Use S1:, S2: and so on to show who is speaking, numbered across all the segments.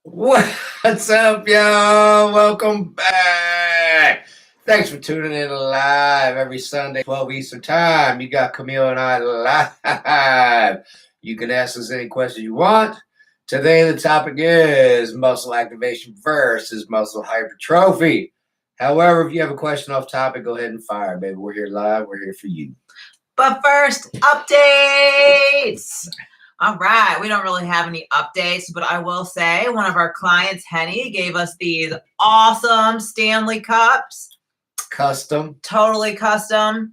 S1: What's up, y'all? Welcome back. Thanks for tuning in live every Sunday, 12 Eastern Time. You got Camille and I live. You can ask us any questions you want. Today, the topic is muscle activation versus muscle hypertrophy. However, if you have a question off topic, go ahead and fire, baby. We're here live. We're here for you.
S2: But first, updates. All right, we don't really have any updates, but I will say one of our clients, Henny, gave us these awesome Stanley Cups.
S1: Custom.
S2: Totally custom.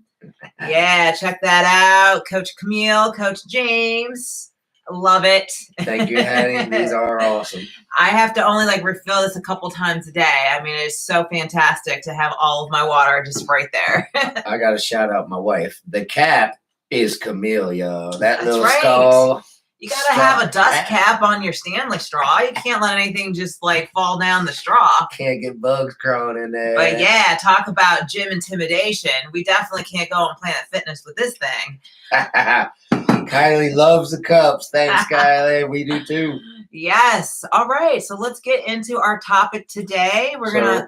S2: Yeah, check that out. Coach Camille, Coach James. Love it.
S1: Thank you, Henny. These are awesome.
S2: I have to only refill this a couple times a day. I mean, it's so fantastic to have all of my water just right there.
S1: I got to shout out my wife. The cap is Camille, y'all. That
S2: That's
S1: little
S2: right.
S1: skull.
S2: You got to have a dust cap on your Stanley straw. You can't let anything just fall down the straw.
S1: Can't get bugs crawling in there.
S2: But yeah, talk about gym intimidation. We definitely can't go on Planet Fitness with this thing.
S1: Kylie loves the cups. Thanks, Kylie. We do too.
S2: Yes. All right. So let's get into our topic today.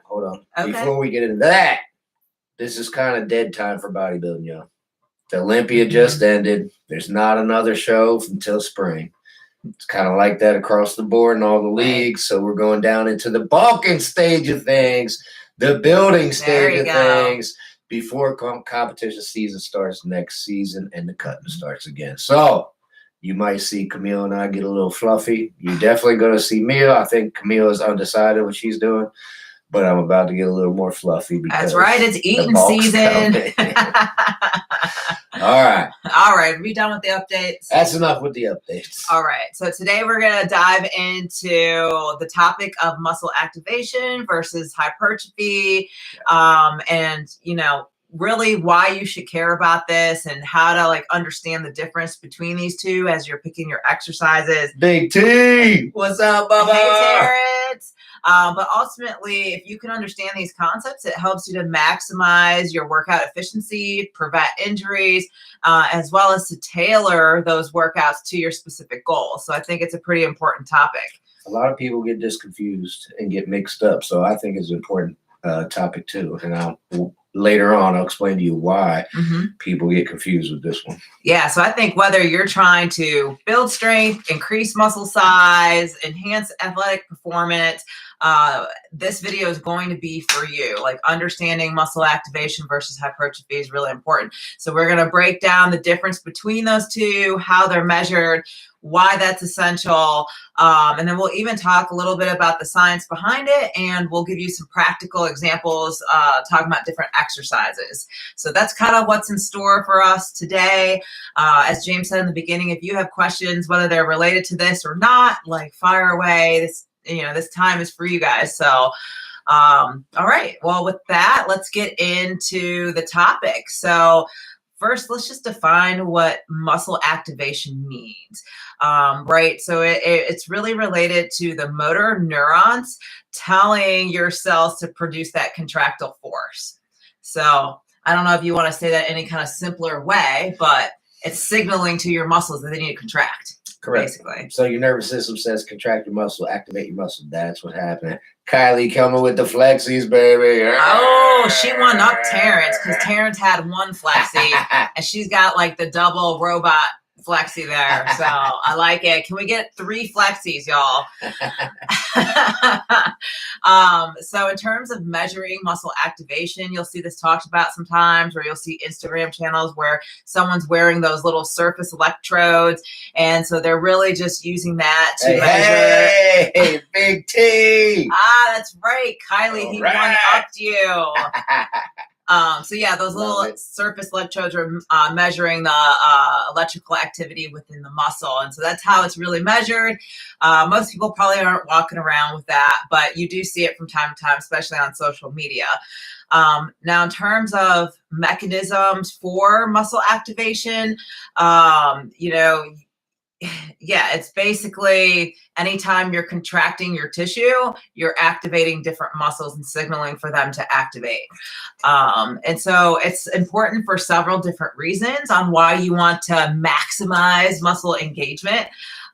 S1: Hold on.
S2: Okay.
S1: Before we get into that, this is kind of dead time for bodybuilding, y'all. The Olympia just ended. There's not another show until spring. It's kind of like that across the board in all the leagues. So we're going down into the bulking stage of things, the building stage of things before competition season starts next season and the cutting starts again. So you might see Camille and I get a little fluffy. You're definitely going to see me. I think Camille is undecided what she's doing. But I'm about to get a little more fluffy because
S2: that's right. It's eating season.
S1: All right.
S2: All right. Are we done with the updates?
S1: That's enough with the updates.
S2: All right. So today we're going to dive into the topic of muscle activation versus hypertrophy. And, really why you should care about this and how to understand the difference between these two as you're picking your exercises.
S1: Big T. What's up, Bubba?
S2: Hey, Terrence. But ultimately, if you can understand these concepts, it helps you to maximize your workout efficiency, prevent injuries, as well as to tailor those workouts to your specific goals. So I think it's a pretty important topic.
S1: A lot of people get confused and get mixed up. So I think it's an important topic too. And later on, I'll explain to you why people get confused with this one.
S2: Yeah, so I think whether you're trying to build strength, increase muscle size, enhance athletic performance, this video is going to be for you. Understanding muscle activation versus hypertrophy is really important. So we're going to break down the difference between those two, how they're measured, why that's essential. And then we'll even talk a little bit about the science behind it, and we'll give you some practical examples talking about different exercises. So that's kind of what's in store for us today. As James said in the beginning, if you have questions, whether they're related to this or not, fire away. This time is for you guys. So, all right. Well, with that, let's get into the topic. So first, let's just define what muscle activation means, right? So it's really related to the motor neurons telling your cells to produce that contractile force. So I don't know if you want to say that in any kind of simpler way, but it's signaling to your muscles that they need to contract.
S1: Correct.
S2: Basically.
S1: So your nervous system says contract your muscle, activate your muscle. That's what happened. Kylie coming with the flexies, baby.
S2: Oh, she won up Terrence because Terrence had one flexi and she's got the double robot flexi there. So I like it. Can we get 3 flexies, y'all? So in terms of measuring muscle activation, you'll see this talked about sometimes, or you'll see Instagram channels where someone's wearing those little surface electrodes. And so they're really just using that to measure.
S1: Hey, Big T.
S2: That's right. Kylie, he one-upped you. So yeah, those little surface electrodes are measuring the electrical activity within the muscle. And so that's how it's really measured. Most people probably aren't walking around with that, but you do see it from time to time, especially on social media. Now, in terms of mechanisms for muscle activation, yeah, it's basically anytime you're contracting your tissue, you're activating different muscles and signaling for them to activate. And so it's important for several different reasons on why you want to maximize muscle engagement.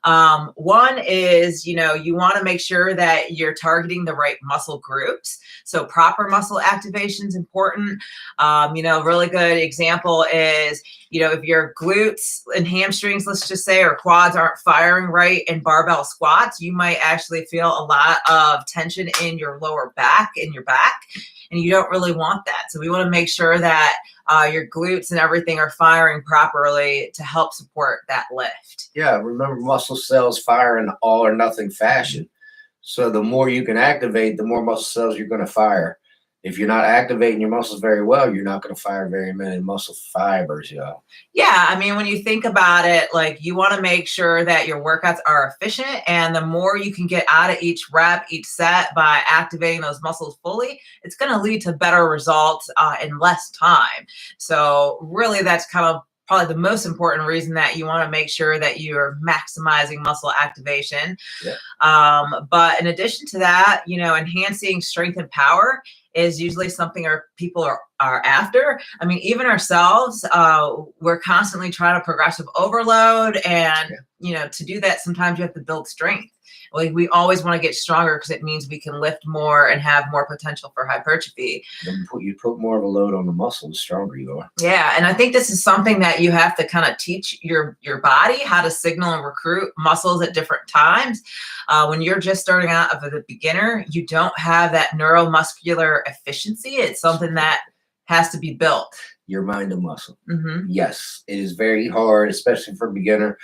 S2: One is, you want to make sure that you're targeting the right muscle groups. So proper muscle activation is important. Really good example is, if your glutes and hamstrings, let's just say, or quads aren't firing right in barbell squats, you might actually feel a lot of tension in your lower back, and you don't really want that. So we want to make sure that your glutes and everything are firing properly to help support that lift.
S1: Yeah, remember, muscle cells fire in all or nothing fashion. So the more you can activate, the more muscle cells you're going to fire. If you're not activating your muscles very well, you're not going to fire very many muscle fibers, yo.
S2: Yeah, I mean, when you think about it, like, you want to make sure that your workouts are efficient, and the more you can get out of each rep, each set by activating those muscles fully, it's going to lead to better results in less time. So really, that's kind of probably the most important reason that you want to make sure that you're maximizing muscle activation.
S1: Yeah.
S2: But in addition to that, enhancing strength and power is usually something our people are after. I mean, even ourselves, we're constantly trying to progressive overload, and to do that, sometimes you have to build strength. Like, we always want to get stronger because it means we can lift more and have more potential for hypertrophy.
S1: You put more of a load on the muscle, the stronger you are.
S2: Yeah, and I think this is something that you have to kind of teach your body how to signal and recruit muscles at different times. When you're just starting out as a beginner, you don't have that neuromuscular efficiency. It's something that has to be built.
S1: Your mind and muscle.
S2: Mm-hmm.
S1: Yes, it is very hard, especially for a beginner.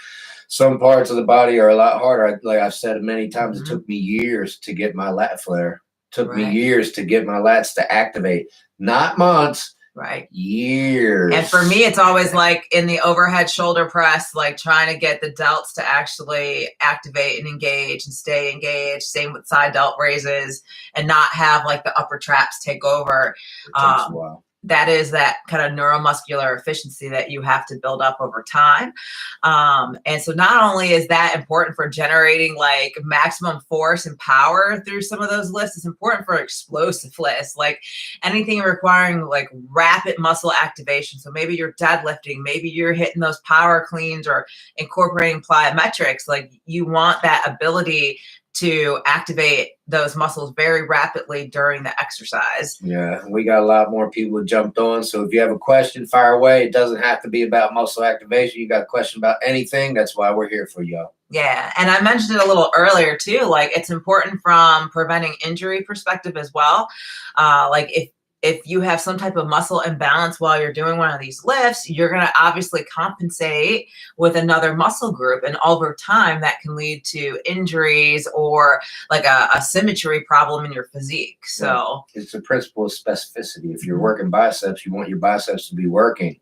S1: Some parts of the body are a lot harder. Like I've said many times,
S2: Mm-hmm.
S1: It took me years to get my lat flare. Took me
S2: Right.
S1: years to get my lats to activate. Not months.
S2: Right.
S1: Years.
S2: And for me, it's always like in the overhead shoulder press, like trying to get the delts to actually activate and engage and stay engaged. Same with side delt raises, and not have like the upper traps take over.
S1: It takes a while.
S2: That is that kind of neuromuscular efficiency that you have to build up over time. And so not only is that important for generating like maximum force and power through some of those lifts, it's important for explosive lifts, like anything requiring like rapid muscle activation. So maybe you're deadlifting, maybe you're hitting those power cleans or incorporating plyometrics. Like, you want that ability to activate those muscles very rapidly during the exercise.
S1: Yeah, we got a lot more people who jumped on. So if you have a question, fire away. It doesn't have to be about muscle activation. You got a question about anything, that's why we're here for y'all.
S2: Yeah, and I mentioned it a little earlier too, like, it's important from preventing injury perspective as well. Like, if you have some type of muscle imbalance while you're doing one of these lifts, you're going to obviously compensate with another muscle group. And over time, that can lead to injuries or like a symmetry problem in your physique. So
S1: it's the principle of specificity. If you're working biceps, you want your biceps to be working,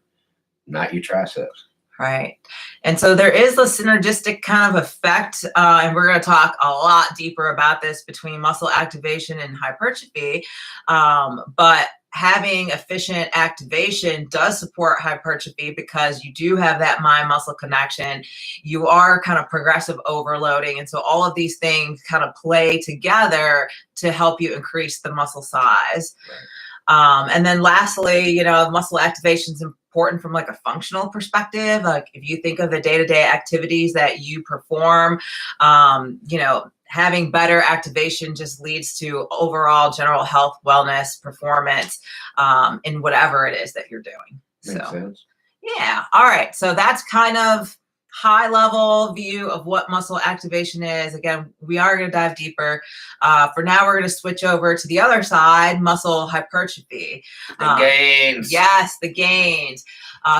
S1: not your triceps.
S2: Right. And so there is a synergistic kind of effect, and we're going to talk a lot deeper about this between muscle activation and hypertrophy. But having efficient activation does support hypertrophy because you do have that mind-muscle connection. You are kind of progressive overloading. And so all of these things kind of play together to help you increase the muscle size.
S1: Right.
S2: And then lastly, muscle activation is important from like a functional perspective. Like, if you think of the day-to-day activities that you perform, having better activation just leads to overall general health, wellness, performance, in whatever it is that you're doing.
S1: Makes sense.
S2: Yeah. All right. So that's kind of high level view of what muscle activation is. Again, we are going to dive deeper. For now, we're going to switch over to the other side, muscle hypertrophy.
S1: The gains.
S2: Yes, the gains.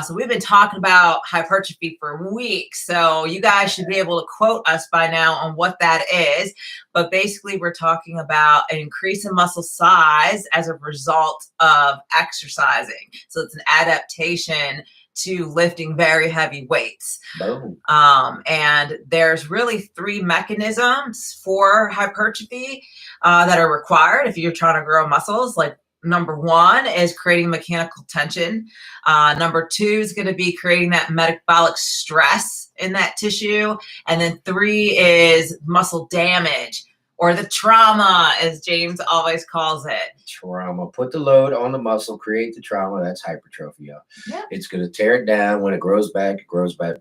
S2: So we've been talking about hypertrophy for weeks. So you guys should be able to quote us by now on what that is. But basically, we're talking about an increase in muscle size as a result of exercising. So it's an adaptation to lifting very heavy weights.
S1: Boom.
S2: And there's really three mechanisms for hypertrophy that are required if you're trying to grow muscles. Like, number one is creating mechanical tension. Number two is going to be creating that metabolic stress in that tissue. And then three is muscle damage, or the trauma, as James always calls it.
S1: Trauma. Put the load on the muscle, create the trauma. That's hypertrophy, y'all.
S2: Yeah.
S1: It's going to tear it down. When it grows back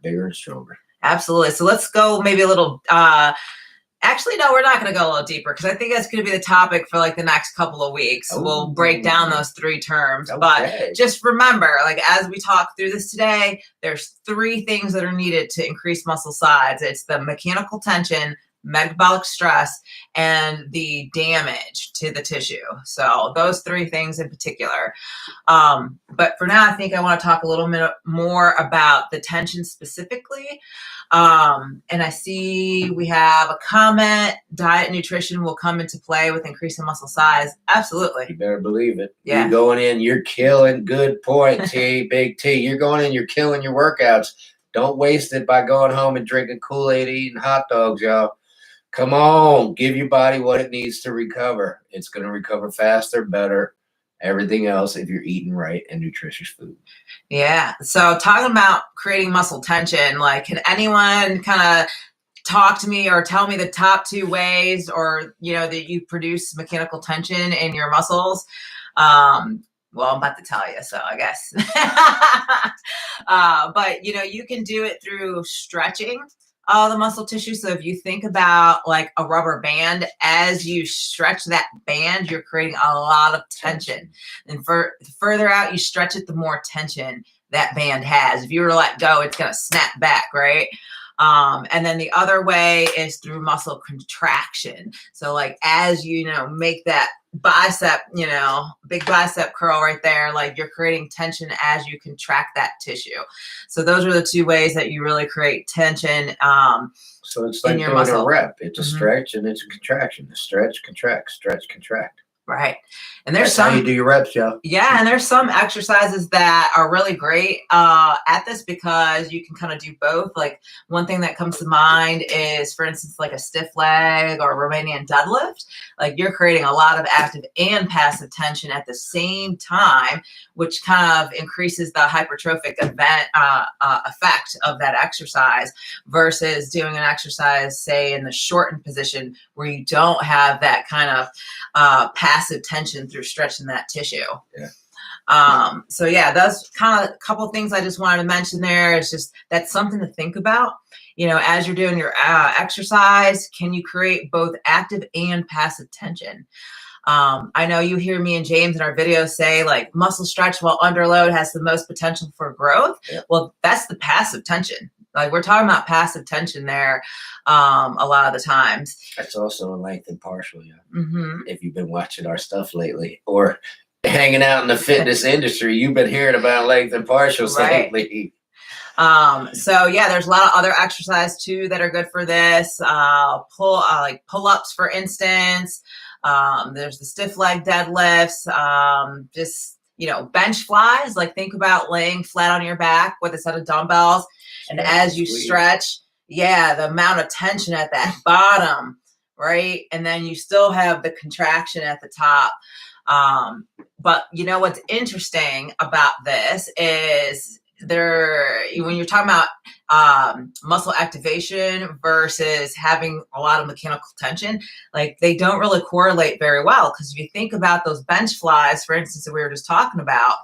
S1: bigger and stronger.
S2: Absolutely. So let's go maybe a little, actually, no, we're not going to go a little deeper because I think that's going to be the topic for like the next couple of weeks. We'll break down those 3 terms. But just remember, like as we talk through this today, there's 3 things that are needed to increase muscle size. It's the mechanical tension, metabolic stress, and the damage to the tissue. So those 3 things in particular. But for now, I think I want to talk a little bit more about the tension specifically. And I see we have a comment, diet and nutrition will come into play with increasing muscle size. Absolutely.
S1: You better believe it.
S2: Yeah.
S1: You're going in, you're killing. Good point, T, big T. You're going in, you're killing your workouts. Don't waste it by going home and drinking Kool-Aid, eating hot dogs, y'all. Come on, give your body what it needs to recover. It's going to recover faster, better, everything else if you're eating right and nutritious food.
S2: Yeah. So talking about creating muscle tension, like can anyone kind of talk to me or tell me the top 2 ways or, you know, that you produce mechanical tension in your muscles? Well, I'm about to tell you, so I guess. But, you know, you can do it through stretching the muscle tissue. So if you think about like a rubber band, as you stretch that band, you're creating a lot of tension. And for the further out you stretch it, the more tension that band has. If you were to let go, it's going to snap back, right? And then the other way is through muscle contraction. So like as you know, make that bicep, you know, big bicep curl right there, like you're creating tension as you contract that tissue. So those are the 2 ways that you really create tension.
S1: So it's like doing a rep. It's a stretch and it's a contraction. A stretch, contract, stretch, contract.
S2: Right. And there's
S1: That's how you do your reps, y'all.
S2: Yeah, and there's some exercises that are really great at this because you can kind of do both. Like one thing that comes to mind is, for instance, like a stiff leg or Romanian deadlift. Like you're creating a lot of active and passive tension at the same time, which kind of increases the hypertrophic effect of that exercise versus doing an exercise, say, in the shortened position where you don't have that kind of passive tension through stretching that tissue.
S1: Yeah.
S2: So yeah, that's kind of a couple of things I just wanted to mention there. It's just, that's something to think about. You know, as you're doing your exercise, can you create both active and passive tension? I know you hear me and James in our videos say like muscle stretch while under load has the most potential for growth. Yeah. Well, that's the passive tension. Like we're talking about passive tension there a lot of the times.
S1: That's also a lengthened partial, yeah. If you've been watching our stuff lately or hanging out in the fitness industry, you've been hearing about lengthened partials lately.
S2: So yeah, there's a lot of other exercises too that are good for this. Like pull-ups, for instance. There's the stiff leg deadlifts. Just, you know, bench flies. Like think about laying flat on your back with a set of dumbbells. And as you stretch, yeah, the amount of tension at that bottom, right? And then you still have the contraction at the top. But you know what's interesting about this is when you're talking about muscle activation versus having a lot of mechanical tension, like they don't really correlate very well. Because if you think about those bench flies, for instance, that we were just talking about,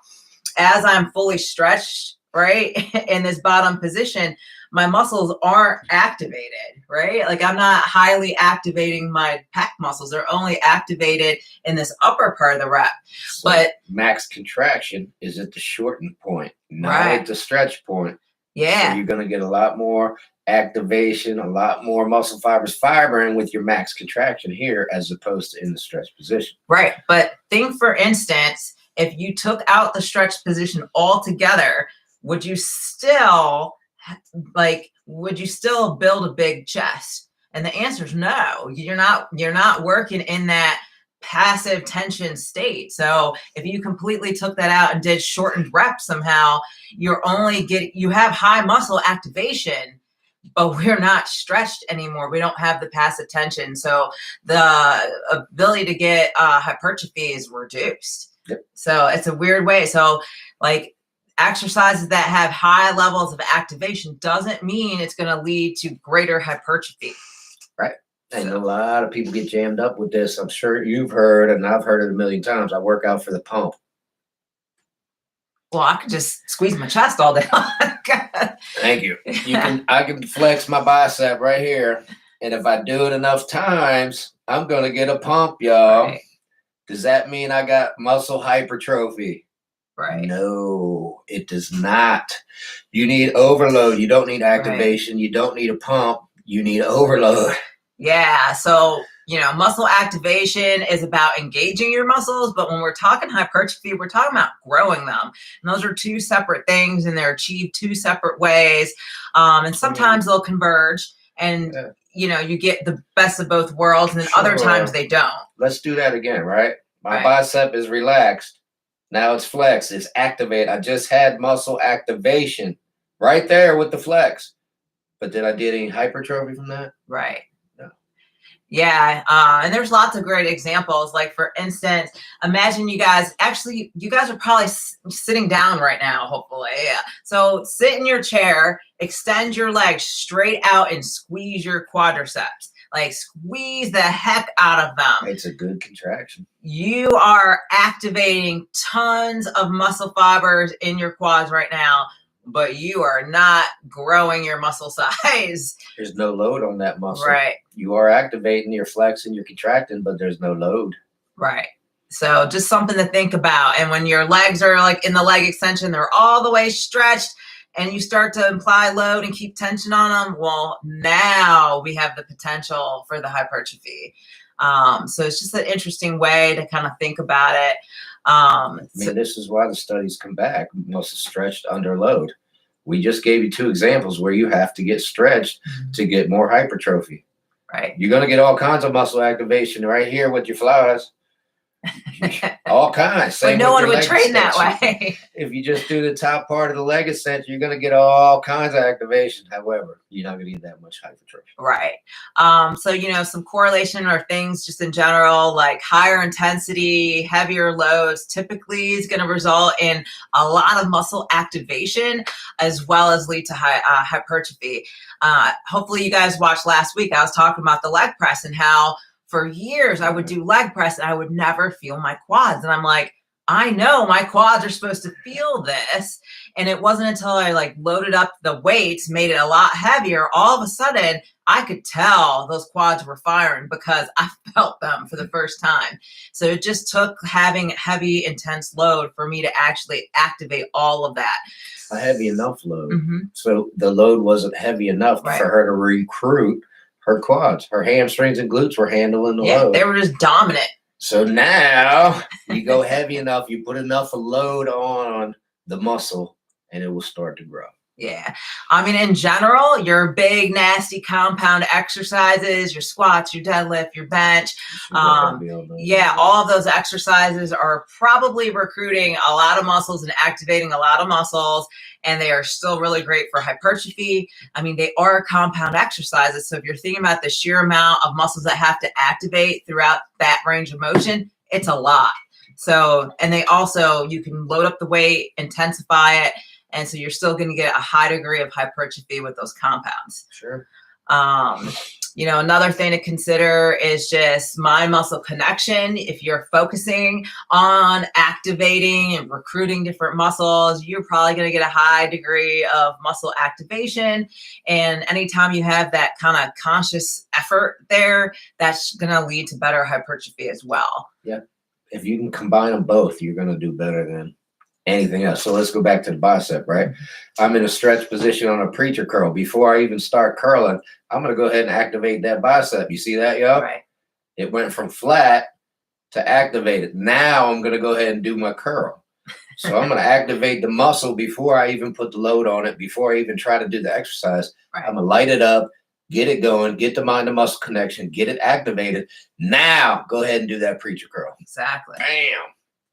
S2: as I'm fully stretched, right, in this bottom position, my muscles aren't activated, right? Like I'm not highly activating my pec muscles. They're only activated in this upper part of the rep.
S1: So but max contraction is at the shortened point, not at the stretch point.
S2: Yeah.
S1: So you're going to get a lot more activation, a lot more muscle fibers firing with your max contraction here as opposed to in the stretch position.
S2: Right. But think, for instance, if you took out the stretch position altogether, would you still build a big chest? And the answer is no. You're not working in that passive tension state. So if you completely took that out and did shortened reps somehow, you have high muscle activation, but we're not stretched anymore. We don't have the passive tension. So the ability to get hypertrophy is reduced.
S1: Yep.
S2: So it's a weird way. So like exercises that have high levels of activation doesn't mean it's going to lead to greater hypertrophy.
S1: Right. And a lot of people get jammed up with this. I'm sure you've heard, and I've heard it a million times. I work out for the pump.
S2: Well, I could just squeeze my chest all day long.
S1: Thank you. I can flex my bicep right here. And if I do it enough times, I'm going to get a pump, y'all.
S2: Right.
S1: Does that mean I got muscle hypertrophy?
S2: Right.
S1: No, it does not. You need overload. You don't need activation. Right. You don't need a pump. You need overload.
S2: Yeah. So, muscle activation is about engaging your muscles, but when we're talking hypertrophy, we're talking about growing them. And those are two separate things, and they're achieved two separate ways. And sometimes they'll converge, and you get the best of both worlds, and then other times they don't.
S1: Let's do that again, right? My bicep is relaxed. Now it's flexed. It's activated. I just had muscle activation right there with the flex. But did I get any hypertrophy from that?
S2: Right.
S1: No.
S2: Yeah. And there's lots of great examples. Like, for instance, imagine you guys are probably sitting down right now, hopefully. Yeah. So sit in your chair, extend your legs straight out, and squeeze your quadriceps. Like, squeeze the heck out of them.
S1: It's a good contraction.
S2: You are activating tons of muscle fibers in your quads right now, but you are not growing your muscle size.
S1: There's no load on that muscle.
S2: Right.
S1: You are activating, you're flexing, you're contracting, but there's no load.
S2: Right. So just something to think about. And when your legs are like in the leg extension, they're all the way stretched, and you start to apply load and keep tension on them, well, now we have the potential for the hypertrophy. So it's just an interesting way to kind of think about it.
S1: This is why the studies come back. Muscle stretched under load. We just gave you two examples where you have to get stretched to get more hypertrophy.
S2: Right.
S1: You're going to get all kinds of muscle activation right here with your flies. All kinds.
S2: Same, but no one would train that way.
S1: If you just do the top part of the leg extension, you're going to get all kinds of activation. However, you're not going to get that much hypertrophy.
S2: Right. So, some correlation or things just in general, like higher intensity, heavier loads typically is going to result in a lot of muscle activation, as well as lead to hypertrophy. Hopefully you guys watched last week. I was talking about the leg press and how for years I would do leg press and I would never feel my quads. And I'm like, I know my quads are supposed to feel this. And it wasn't until I loaded up the weights, made it a lot heavier, all of a sudden I could tell those quads were firing because I felt them for the first time. So it just took having heavy, intense load for me to actually activate all of that.
S1: A heavy enough load. So the load wasn't heavy enough for her to recruit her quads. Her hamstrings and glutes were handling the load.
S2: They were just dominant.
S1: So now you go heavy enough, you put enough load on the muscle, and it will start to grow.
S2: Yeah. In general, your big, nasty compound exercises, your squats, your deadlift, your bench, all of those exercises are probably recruiting a lot of muscles and activating a lot of muscles, and they are still really great for hypertrophy. They are compound exercises. So if you're thinking about the sheer amount of muscles that have to activate throughout that range of motion, it's a lot. So, and they also, you can load up the weight, intensify it, and so you're still going to get a high degree of hypertrophy with those compounds.
S1: Sure.
S2: Another thing to consider is just mind muscle connection. If you're focusing on activating and recruiting different muscles, you're probably going to get a high degree of muscle activation. And anytime you have that kind of conscious effort there, that's going to lead to better hypertrophy as well.
S1: Yeah. If you can combine them both, you're going to do better than anything else. So let's go back to the bicep, right? I'm in a stretch position on a preacher curl. Before I even start curling, I'm going to go ahead and activate that bicep. You see that, y'all?
S2: Right.
S1: It went from flat to activated. Now I'm going to go ahead and do my curl. So I'm going to activate the muscle before I even put the load on it, before I even try to do the exercise.
S2: Right.
S1: I'm going to light it up, get it going, get the mind to muscle connection, get it activated. Now go ahead and do that preacher curl.
S2: Exactly.
S1: Bam.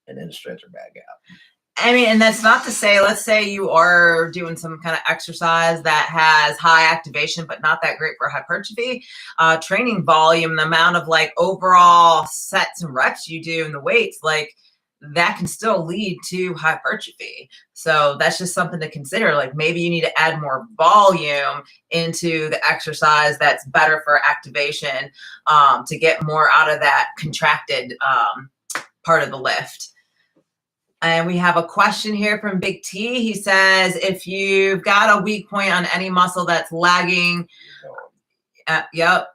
S1: And then stretch her back out.
S2: And that's not to say, let's say you are doing some kind of exercise that has high activation, but not that great for hypertrophy. Training volume, the amount of overall sets and reps you do in the weights, that can still lead to hypertrophy. So that's just something to consider. Maybe you need to add more volume into the exercise that's better for activation to get more out of that contracted part of the lift. And we have a question here from Big T. He says, if you've got a weak point on any muscle that's lagging, yep,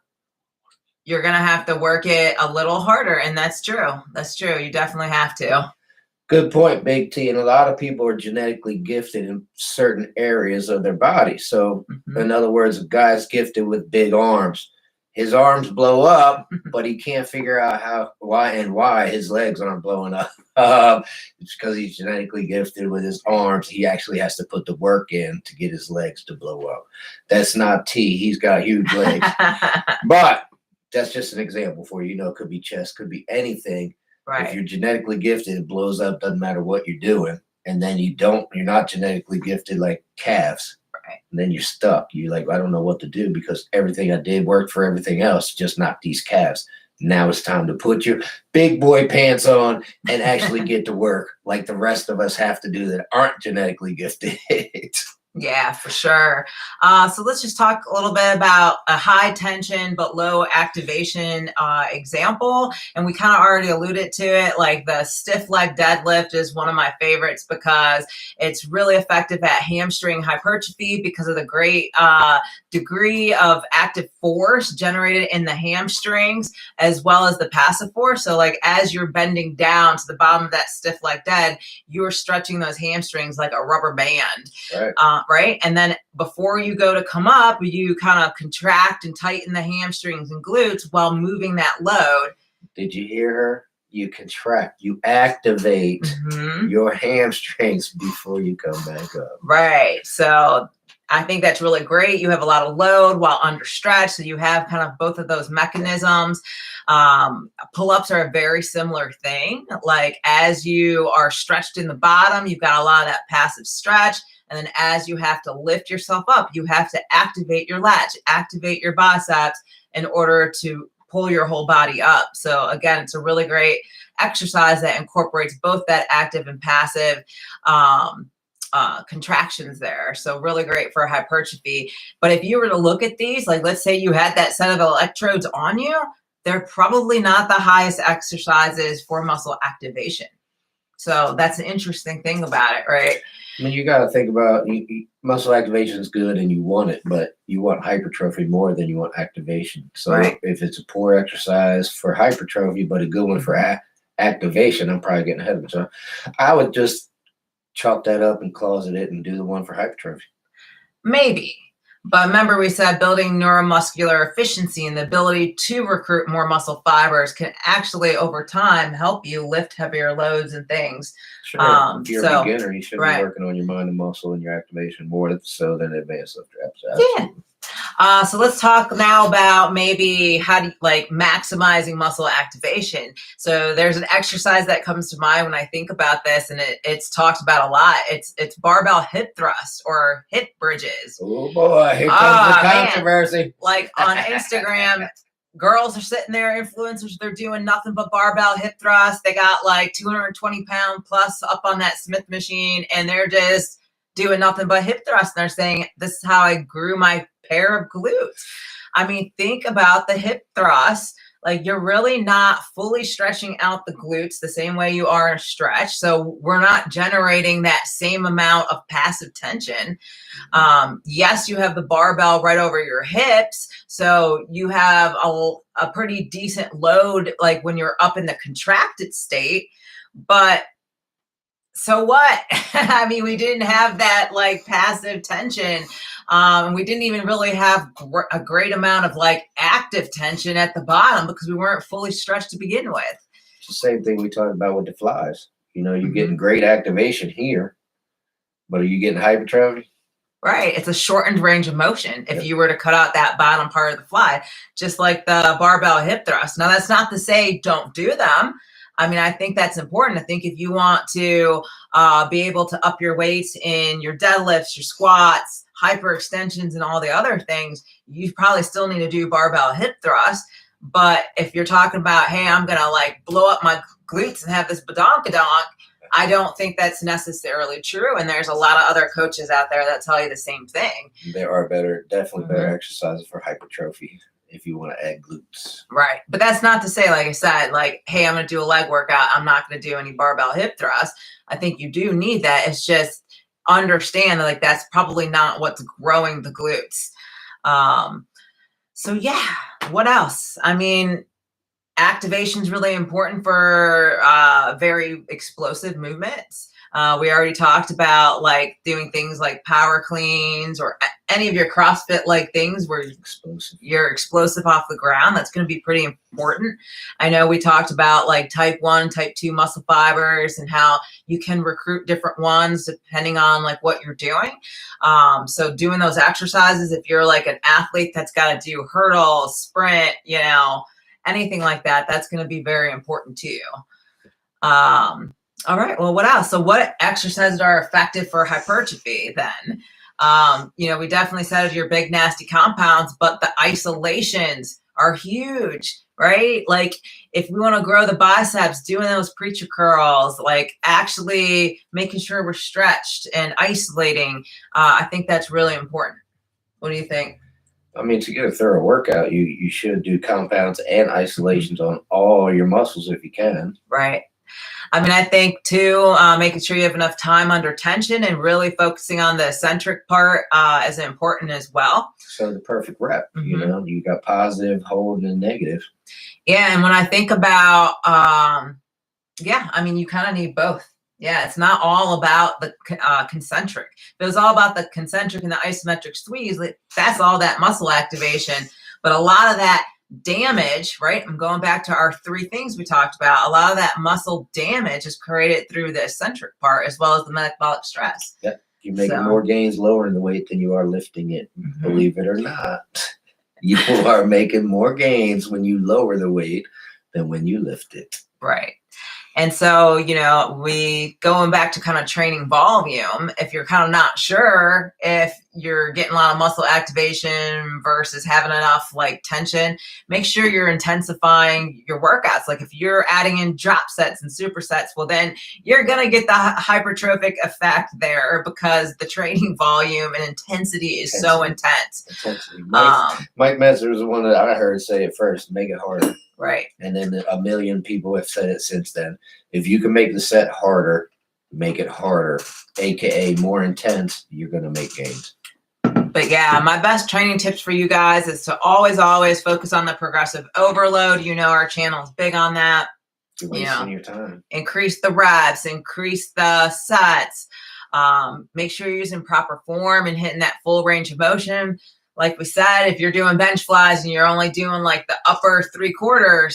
S2: you're going to have to work it a little harder. And that's true. That's true. You definitely have to.
S1: Good point, Big T. And a lot of people are genetically gifted in certain areas of their body. So, in other words, a guy's gifted with big arms. His arms blow up, but he can't figure out why his legs aren't blowing up. It's because he's genetically gifted with his arms. He actually has to put the work in to get his legs to blow up. That's not T. He's got huge legs. But that's just an example for you. You know, it could be chest, could be anything.
S2: Right.
S1: If you're genetically gifted, it blows up, doesn't matter what you're doing. And then you're not genetically gifted like calves.
S2: Right.
S1: And then you're stuck. You're like, I don't know what to do because everything I did worked for everything else, just not these calves. Now it's time to put your big boy pants on and actually get to work like the rest of us have to do that aren't genetically gifted.
S2: Yeah, for sure. So let's just talk a little bit about a high tension but low activation example. And we kind of already alluded to it. Like the stiff leg deadlift is one of my favorites because it's really effective at hamstring hypertrophy because of the great degree of active force generated in the hamstrings as well as the passive force. So like as you're bending down to the bottom of that stiff leg dead, you're stretching those hamstrings like a rubber band.
S1: Right.
S2: Right. And then before you go to come up, you kind of contract and tighten the hamstrings and glutes while moving that load.
S1: Did you hear her? You contract, you activate your hamstrings before you come back up.
S2: Right. So I think that's really great. You have a lot of load while under stretch. So you have kind of both of those mechanisms. Pull-ups are a very similar thing. Like as you are stretched in the bottom, you've got a lot of that passive stretch. And then as you have to lift yourself up, you have to activate your latch, activate your biceps in order to pull your whole body up. So again, it's a really great exercise that incorporates both that active and passive contractions there. So really great for hypertrophy. But if you were to look at these, like let's say you had that set of electrodes on you, they're probably not the highest exercises for muscle activation. So that's an interesting thing about it, right?
S1: I mean, you got to think about muscle activation is good and you want it, but you want hypertrophy more than you want activation. So if it's a poor exercise for hypertrophy, but a good one for activation, I'm probably getting ahead of myself. I would just chalk that up and closet it and do the one for hypertrophy.
S2: Maybe. But remember, we said building neuromuscular efficiency and the ability to recruit more muscle fibers can actually, over time, help you lift heavier loads and things.
S1: Sure. If you're a beginner, you should be working on your mind and muscle and your activation more so than advanced lift reps. Absolutely.
S2: Yeah. So let's talk now about maybe how do maximizing muscle activation. So there's an exercise that comes to mind when I think about this, and it's talked about a lot. It's barbell hip thrust or hip bridges.
S1: Oh boy, here comes the controversy.
S2: Man. Like on Instagram, girls are sitting there, influencers, they're doing nothing but barbell hip thrust. They got like 220 pound plus up on that Smith machine, and they're just doing nothing but hip thrust. And they're saying, this is how I grew my pair of glutes. I mean, think about the hip thrust. Like you're really not fully stretching out the glutes the same way you are in a stretch. So we're not generating that same amount of passive tension. Yes, you have the barbell right over your hips. So you have a pretty decent load, like when you're up in the contracted state, but so what? I mean, we didn't have that like passive tension. We didn't even really have a great amount of like active tension at the bottom because we weren't fully stretched to begin with.
S1: It's the same thing we talked about with the flies. You know, you're getting great activation here, but are you getting hypertrophy?
S2: Right. It's a shortened range of motion if you were to cut out that bottom part of the fly, just like the barbell hip thrust. Now, that's not to say don't do them. I mean, I think that's important. I think if you want to be able to up your weights in your deadlifts, your squats, hyperextensions, and all the other things, you probably still need to do barbell hip thrust. But if you're talking about, hey, I'm going to like blow up my glutes and have this badonkadonk, I don't think that's necessarily true. And there's a lot of other coaches out there that tell you the same thing.
S1: There are definitely better exercises for hypertrophy. if you want to add glutes.
S2: Right. But that's not to say, like I said, like, hey, I'm going to do a leg workout. I'm not going to do any barbell hip thrust. I think you do need that. It's just understand that, like, that's probably not what's growing the glutes. So yeah, what else? I mean, activation is really important for very explosive movements. We already talked about like doing things like power cleans or any of your CrossFit like things where you're explosive off the ground. That's going to be pretty important. I know we talked about like type 1, type 2 muscle fibers and how you can recruit different ones depending on like what you're doing. So doing those exercises, if you're like an athlete that's got to do hurdles, sprint, you know, anything like that, that's going to be very important to you. All right. Well, what else? So what exercises are effective for hypertrophy then? You know, we definitely said your big nasty compounds, but the isolations are huge, right? Like if we want to grow the biceps, doing those preacher curls, like actually making sure we're stretched and isolating, I think that's really important. What do you think?
S1: I mean, to get a thorough workout, you should do compounds and isolations on all your muscles if you can.
S2: Right. I mean, I think too, making sure you have enough time under tension and really focusing on the eccentric part is important as well.
S1: So the perfect rep, you know, you got positive, hold, and negative.
S2: Yeah, and when I think about, yeah, I mean, you kind of need both. Yeah, it's not all about the concentric. If it was all about the concentric and the isometric squeeze, that's all that muscle activation. But a lot of that damage, right? I'm going back to our 3 things we talked about. A lot of that muscle damage is created through the eccentric part as well as the metabolic stress.
S1: Yep. You're making more gains lowering the weight than you are lifting it. Believe it or not. You are making more gains when you lower the weight than when you lift it.
S2: Right. And so, you know, we going back to kind of training volume, if you're kind of not sure if you're getting a lot of muscle activation versus having enough like tension, make sure you're intensifying your workouts. Like if you're adding in drop sets and supersets, well, then you're going to get the hypertrophic effect there because the training volume and intensity is so intense.
S1: Intensity. Mike Messer was the one that I heard say it first, make it harder.
S2: Right.
S1: And then a million people have said it since then. If you can make the set harder, make it harder, aka more intense, you're going to make gains.
S2: But yeah, my best training tips for you guys is to always focus on the progressive overload. You know, our channel is big on that.
S1: You're wasting your time.
S2: Increase the reps, increase the sets. Make sure you're using proper form and hitting that full range of motion. Like we said, if you're doing bench flies and you're only doing like the upper 3/4,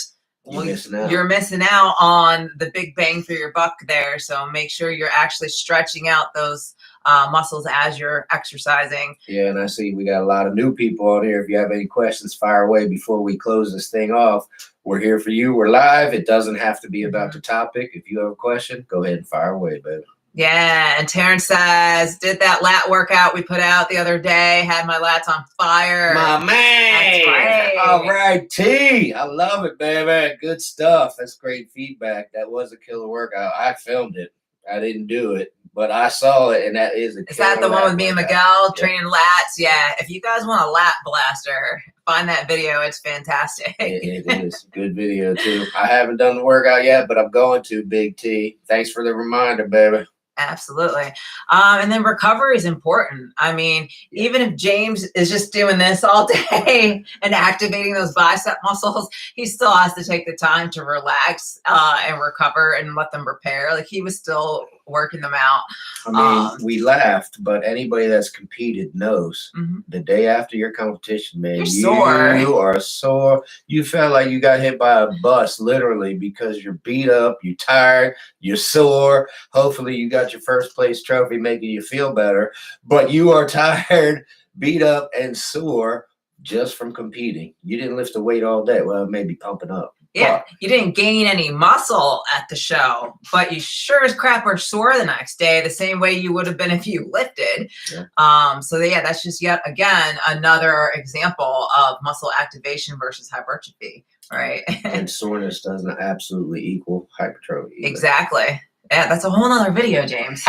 S2: you're missing out on the big bang for your buck there. So make sure you're actually stretching out those muscles as you're exercising.
S1: Yeah, and I see we got a lot of new people on here. If you have any questions, fire away before we close this thing off. We're here for you. We're live. It doesn't have to be about the topic. If you have a question, go ahead and fire away, baby.
S2: Yeah, and Terrence says, did that lat workout we put out the other day, had my lats on fire.
S1: My man.
S2: That's right.
S1: All right, T. I love it, baby. Good stuff. That's great feedback. That was a killer workout. I filmed it. I didn't do it, but I saw it, and that is a killer.
S2: Is that the one with me and Miguel training lats? Yeah. If you guys want a lat blaster, find that video. It's fantastic.
S1: It is. Good video, too. I haven't done the workout yet, but I'm going to, Big T. Thanks for the reminder, baby.
S2: Absolutely. And then recovery is important. I mean, even if James is just doing this all day and activating those bicep muscles, he still has to take the time to relax and recover and let them repair. Like he was still working them out.
S1: I mean, we laughed, but anybody that's competed knows the day after your competition, man,
S2: you're sore.
S1: You are sore. You felt like you got hit by a bus, literally, because you're beat up, you're tired, you're sore. Hopefully you got your first place trophy making you feel better, but you are tired, beat up, and sore just from competing. You didn't lift the weight all day. Well, maybe pumping up.
S2: Yeah, you didn't gain any muscle at the show, but you sure as crap were sore the next day, the same way you would have been if you lifted. Yeah. So yeah, that's just yet again another example of muscle activation versus hypertrophy, right?
S1: And soreness doesn't absolutely equal hypertrophy either.
S2: Exactly. Yeah, that's a whole nother video, James.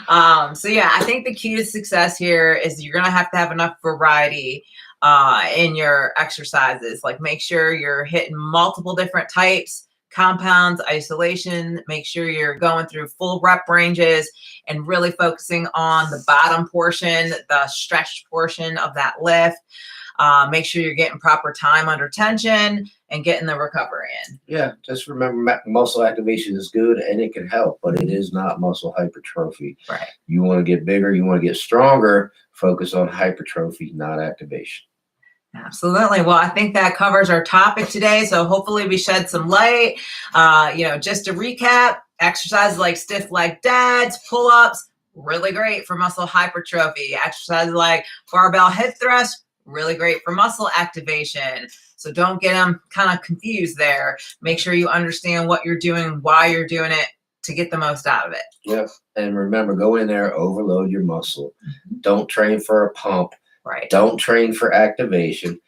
S2: So yeah, I think the key to success here is you're going to have enough variety in your exercises. Like make sure you're hitting multiple different types, compounds, isolation. Make sure you're going through full rep ranges and really focusing on the bottom portion, the stretched portion of that lift. Make sure you're getting proper time under tension and getting the recovery in.
S1: Yeah, just remember muscle activation is good and it can help, but it is not muscle hypertrophy.
S2: Right.
S1: You want to get bigger, you want to get stronger, focus on hypertrophy, not activation.
S2: Absolutely. Well, I think that covers our topic today. So hopefully we shed some light. Just to recap, exercises like stiff leg deads, pull-ups, really great for muscle hypertrophy. Exercises like barbell hip thrust, really great for muscle activation. So don't get them kind of confused there. Make sure you understand what you're doing, why you're doing it to get the most out of it.
S1: Yep. And remember, go in there, overload your muscle. Don't train for a pump.
S2: Right.
S1: Don't train for activation.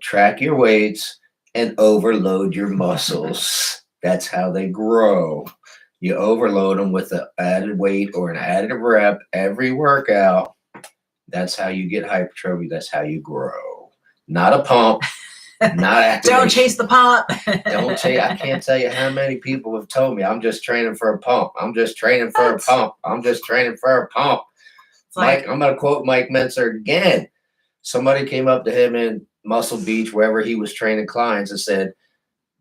S1: Track your weights and overload your muscles. That's how they grow. You overload them with an added weight or an added rep every workout. That's how you get hypertrophy. That's how you grow. Not a pump, not activation.
S2: Don't chase the pump.
S1: Don't chase. I can't tell you how many people have told me, I'm just training for a pump. I'm just training for a pump. I'm just training for a pump. Mike, I'm going to quote Mike Mentzer again. Somebody came up to him in Muscle Beach, wherever he was training clients, and said,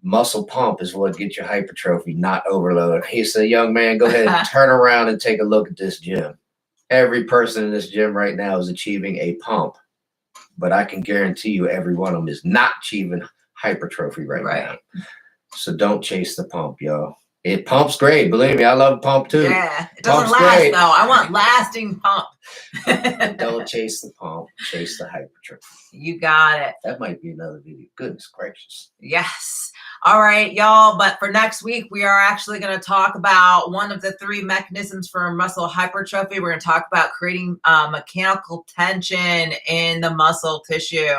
S1: muscle pump is what gets you hypertrophy, not overload. He said, young man, go ahead and turn around and take a look at this gym. Every person in this gym right now is achieving a pump, but I can guarantee you every one of them is not achieving hypertrophy right now. So don't chase the pump, y'all. It pumps great. Believe me, I love pump too.
S2: Yeah, it doesn't last great, though. I want lasting pump.
S1: Don't chase the pump. Chase the hypertrophy.
S2: You got it.
S1: That might be another video. Goodness gracious.
S2: Yes. All right, y'all. But for next week, we are actually going to talk about one of the 3 mechanisms for muscle hypertrophy. We're going to talk about creating mechanical tension in the muscle tissue.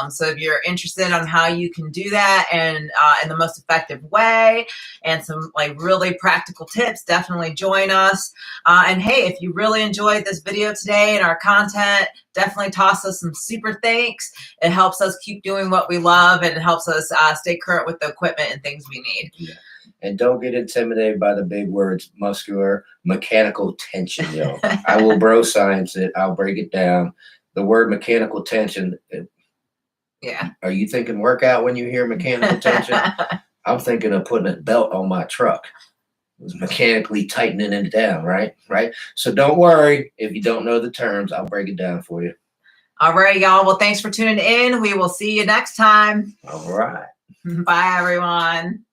S2: So if you're interested on how you can do that and in the most effective way and some like really practical tips, definitely join us. And hey, if you really enjoyed this video today and our content, definitely toss us some super thanks. It helps us keep doing what we love and it helps us stay current with the equipment and things we need.
S1: Yeah. And don't get intimidated by the big words, muscular, mechanical tension, yo. I will bro science it. I'll break it down. The word mechanical tension.
S2: Yeah.
S1: Are you thinking workout when you hear mechanical tension? I'm thinking of putting a belt on my truck. It was mechanically tightening it down, right? So don't worry. If you don't know the terms, I'll break it down for you.
S2: All right, y'all. Well, thanks for tuning in. We will see you next time.
S1: All right.
S2: Bye, everyone.